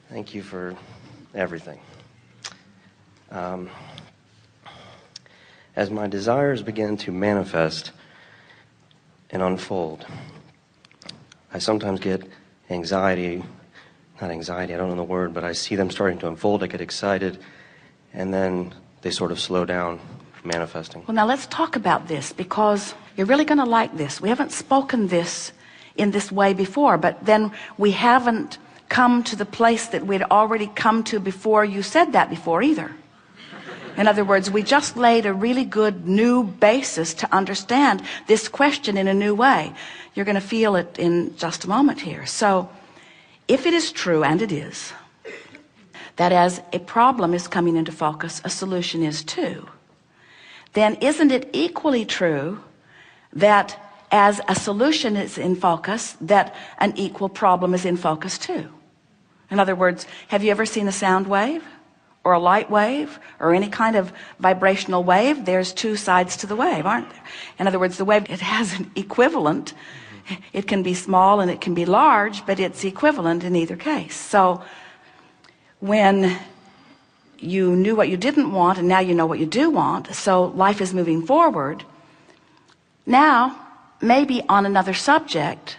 Thank you for everything. As my desires begin to manifest and unfold, I sometimes get anxiety, not anxiety, I don't know the word, but I see them starting to unfold, I get excited, and then they sort of slow down manifesting. Well, now let's talk about this, because you're really going to like this. We haven't spoken this in this way before, but then we haven't come to the place that we'd already come to before you said that before either. In other words, we just laid a really good new basis to understand this question in a new way. You're going to feel it in just a moment here. So if it is true, and it is, that as a problem is coming into focus, a solution is too, then isn't it equally true that as a solution is in focus, that an equal problem is in focus too? In other words, have you ever seen a sound wave or a light wave or any kind of vibrational wave? There's two sides to the wave, aren't there? In other words, the wave, it has an equivalent. It can be small and it can be large, but it's equivalent in either case. So when you knew what you didn't want and now you know what you do want, so life is moving forward. Now, maybe on another subject,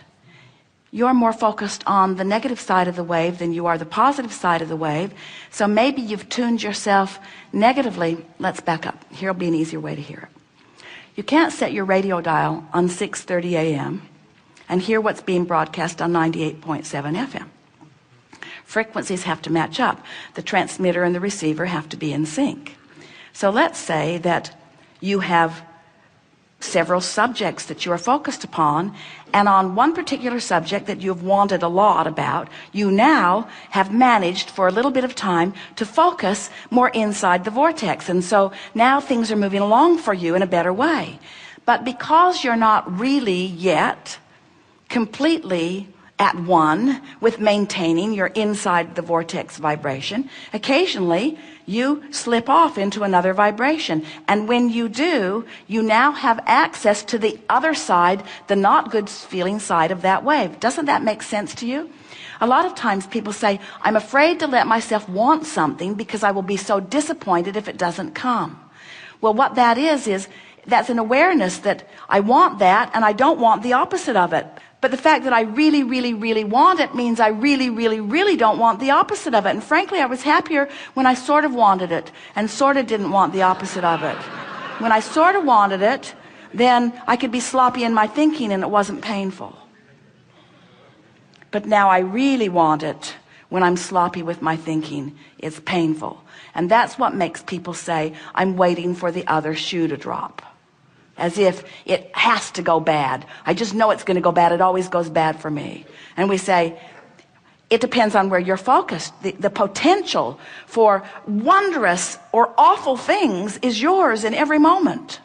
you're more focused on the negative side of the wave than you are the positive side of the wave. So maybe you've tuned yourself negatively. Let's back up. Here'll be an easier way to hear it. You can't set your radio dial on 6:30 a.m. and hear what's being broadcast on 98.7 FM. Frequencies have to match up. The transmitter and the receiver have to be in sync. So let's say that you have several subjects that you are focused upon, and on one particular subject that you've wanted a lot about, you now have managed for a little bit of time to focus more inside the vortex, and so now things are moving along for you in a better way. But because you're not really yet completely at one with maintaining your inside the vortex vibration, occasionally you slip off into another vibration, and when you do, you now have access to the other side, the not good feeling side of that wave. Doesn't that make sense to you? A lot of times people say, I'm afraid to let myself want something because I will be so disappointed if it doesn't come. Well, what that is that's an awareness that I want that and I don't want the opposite of it. But the fact that I really, really, really want it means I really, really, really don't want the opposite of it. And frankly, I was happier when I sort of wanted it and sort of didn't want the opposite of it. When I sort of wanted it, then I could be sloppy in my thinking and it wasn't painful. But now I really want it. When I'm sloppy with my thinking, it's painful. And that's what makes people say, I'm waiting for the other shoe to drop. As if it has to go bad. I just know it's going to go bad. It always goes bad for me. And we say, it depends on where you're focused. The potential for wondrous or awful things is yours in every moment.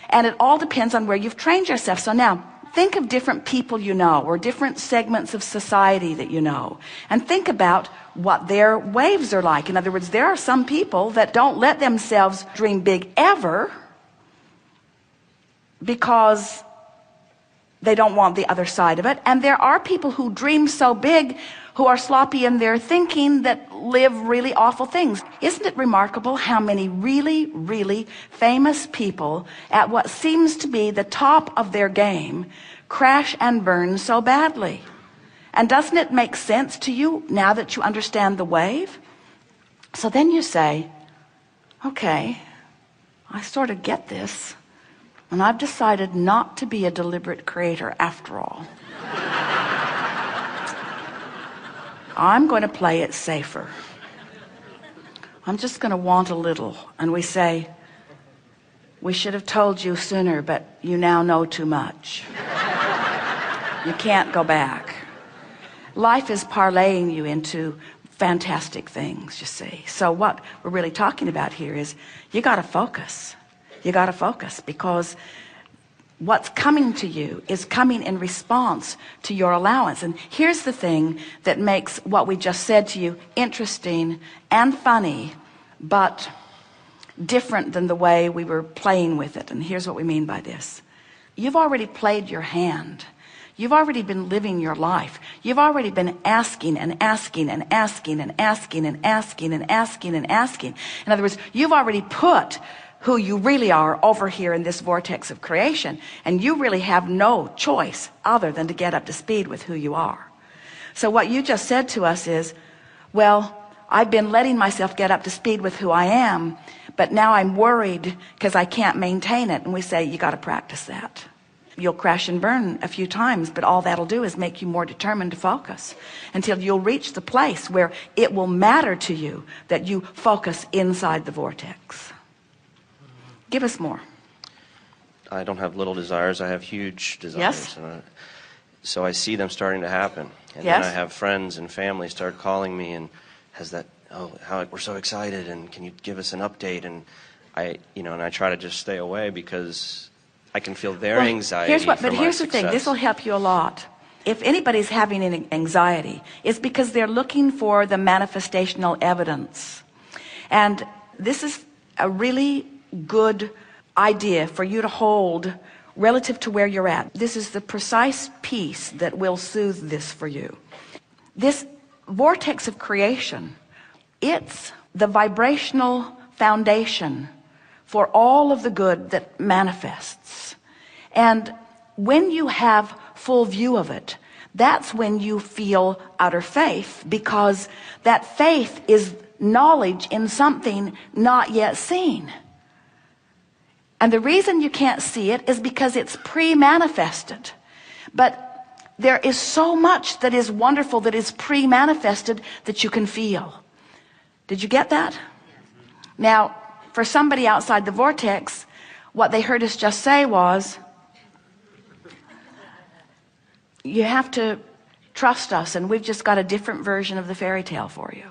And it all depends on where you've trained yourself. So now, think of different people you know, or different segments of society that you know, and think about what their waves are like. In other words, there are some people that don't let themselves dream big ever, because they don't want the other side of it. And there are people who dream so big, who are sloppy in their thinking, that live really awful things. Isn't it remarkable how many really, really famous people at what seems to be the top of their game crash and burn so badly? And doesn't it make sense to you now that you understand the wave? So then you say, okay, I sort of get this. And I've decided not to be a deliberate creator after all. I'm going to play it safer. I'm just going to want a little. And we say, we should have told you sooner, but you now know too much. You can't go back. Life is parlaying you into fantastic things, you see. So what we're really talking about here is you got to focus. You got to focus, because what's coming to you is coming in response to your allowance. And here's the thing that makes what we just said to you interesting and funny, but different than the way we were playing with it. And here's what we mean by this. You've already played your hand. You've already been living your life. You've already been asking and asking and asking and asking and asking and asking and asking. In other words, you've already put who you really are over here in this vortex of creation, and you really have no choice other than to get up to speed with who you are. So what you just said to us is, well, I've been letting myself get up to speed with who I am, but now I'm worried because I can't maintain it. And we say, you got to practice that. You'll crash and burn a few times, but all that'll do is make you more determined to focus until you'll reach the place where it will matter to you that you focus inside the vortex. Give us more. I don't have little desires. I have huge desires. Yes. So I see them starting to happen. And Yes. then I have friends and family start calling me and has that, oh, how we're so excited, and can you give us an update? And I try to just stay away because I can feel their anxiety. Here's for my the thing. success. This will help you a lot. If anybody's having an anxiety, it's because they're looking for the manifestational evidence. And this is a really good idea for you to hold relative to where you're at. This is the precise piece that will soothe this for you. This vortex of creation, it's the vibrational foundation for all of the good that manifests. And when you have full view of it, that's when you feel utter faith, because that faith is knowledge in something not yet seen. And the reason you can't see it is because it's pre-manifested. But there is so much that is wonderful that is pre-manifested that you can feel. Did you get that? Now, for somebody outside the vortex, what they heard us just say was, you have to trust us, and we've just got a different version of the fairy tale for you.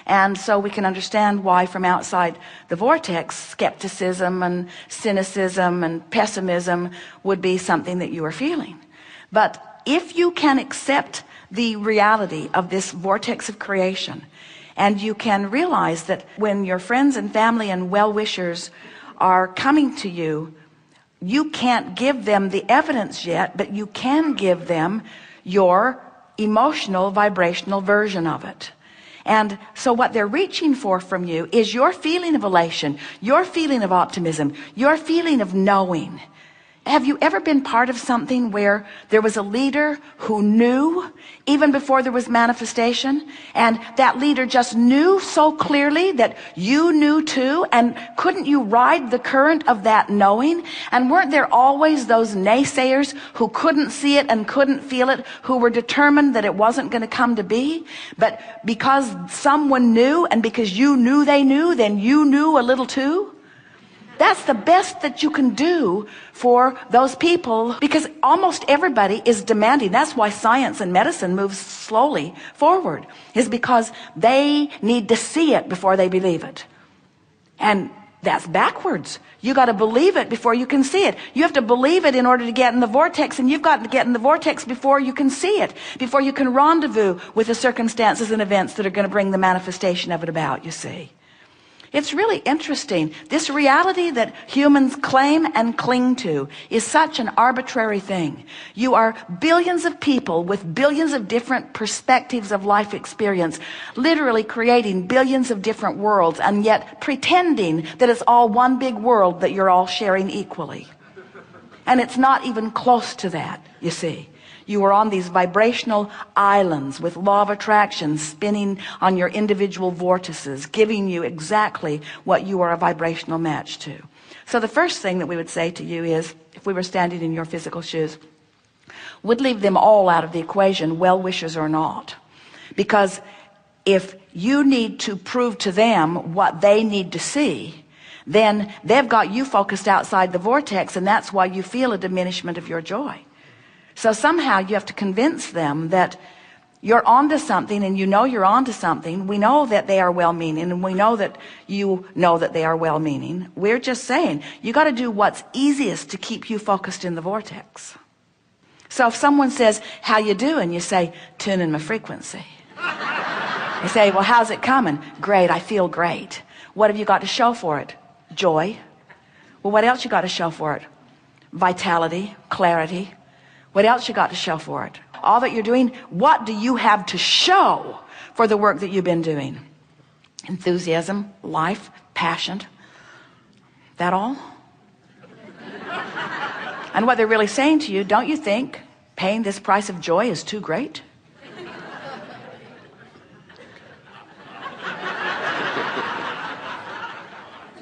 And so we can understand why from outside the vortex, skepticism and cynicism and pessimism would be something that you are feeling. But if you can accept the reality of this vortex of creation, and you can realize that when your friends and family and well-wishers are coming to you, you can't give them the evidence yet, but you can give them your emotional, vibrational version of it. And so what they're reaching for from you is your feeling of elation, your feeling of optimism, your feeling of knowing. Have you ever been part of something where there was a leader who knew even before there was manifestation, and that leader just knew so clearly that you knew too, and couldn't you ride the current of that knowing? And weren't there always those naysayers who couldn't see it and couldn't feel it, who were determined that it wasn't going to come to be? But because someone knew, and because you knew they knew, then you knew a little too? That's the best that you can do for those people, because almost everybody is demanding. That's why science and medicine moves slowly forward, is because they need to see it before they believe it. And that's backwards. You got to believe it before you can see it. You have to believe it in order to get in the vortex, and you've got to get in the vortex before you can see it, before you can rendezvous with the circumstances and events that are going to bring the manifestation of it about, you see. It's really interesting. This reality that humans claim and cling to is such an arbitrary thing. You are billions of people with billions of different perspectives of life experience, literally creating billions of different worlds, and yet pretending that it's all one big world that you're all sharing equally. And it's not even close to that, you see. You are on these vibrational islands with law of attraction spinning on your individual vortices, giving you exactly what you are a vibrational match to. So the first thing that we would say to you is, if we were standing in your physical shoes, would leave them all out of the equation, well-wishers or not. Because if you need to prove to them what they need to see, then they've got you focused outside the vortex, and that's why you feel a diminishment of your joy. So somehow you have to convince them that you're onto something, and you know you're onto something. We know that they are well-meaning, and we know that you know that they are well-meaning. We're just saying, you got to do what's easiest to keep you focused in the vortex. So if someone says, how you doing? You say, tuning my frequency. You say, well, how's it coming? Great, I feel great. What have you got to show for it? Joy. Well, what else you got to show for it? Vitality, clarity. What else you got to show for it? All that you're doing, what do you have to show for the work that you've been doing? Enthusiasm, life, passion. That all? And what they're really saying to you, don't you think paying this price of joy is too great?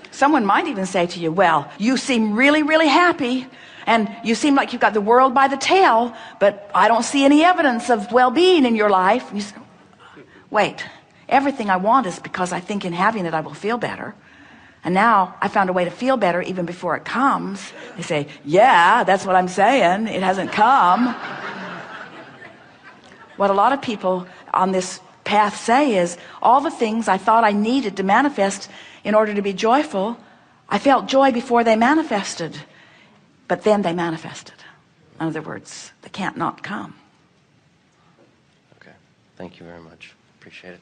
Someone might even say to you, well, you seem really, really happy, and you seem like you've got the world by the tail, but I don't see any evidence of well-being in your life. And you say, wait, everything I want is because I think in having it I will feel better. And now I found a way to feel better even before it comes. They say, yeah, that's what I'm saying. It hasn't come. What a lot of people on this path say is, all the things I thought I needed to manifest in order to be joyful, I felt joy before they manifested. But then they manifested. In other words, they can't not come. Okay. Thank you very much. Appreciate it.